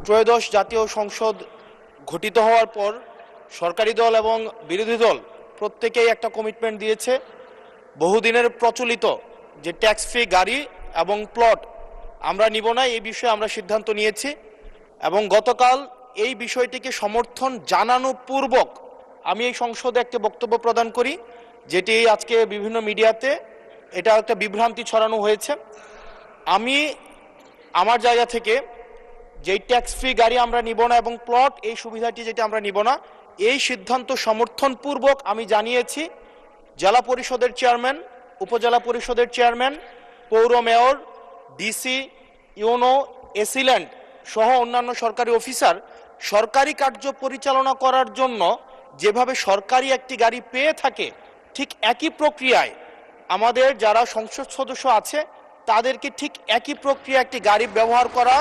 ত্রয়োদশ জাতীয় সংসদ গঠিত হওয়ার পর সরকারি দল এবং বিরোধী দল প্রত্যেকেই একটা কমিটমেন্ট দিয়েছে, বহুদিনের প্রচলিত যে ট্যাক্স ফ্রি গাড়ি এবং প্লট আমরা নিব না, এই বিষয়ে আমরা সিদ্ধান্ত নিয়েছি। এবং গতকাল এই বিষয়টিকে সমর্থন জানানো পূর্বক আমি এই সংসদে একটা বক্তব্য প্রদান করি, যেটি আজকে বিভিন্ন মিডিয়াতে এটা একটা বিভ্রান্তি ছড়ানো হয়েছে। আমি আমার জায়গা থেকে যেই ট্যাক্স ফ্রি গাড়ি আমরা নিব না এবং প্লট এই সুবিধাটি যেটা আমরা নিব না, এই সিদ্ধান্ত সমর্থনপূর্বক আমি জানিয়েছি জেলা পরিষদের চেয়ারম্যান, উপজেলা পরিষদের চেয়ারম্যান, পৌর মেয়র, ডিসি, ইউনো, এসিল্যান্ড সহ অন্যান্য সরকারি অফিসার সরকারি কার্য পরিচালনা করার জন্য যেভাবে সরকারি একটি গাড়ি পেয়ে থাকে, ঠিক একই প্রক্রিয়ায় আমাদের যারা সংসদ সদস্য আছে তাদেরকে ঠিক একই প্রক্রিয়া একটি গাড়ি ব্যবহার করা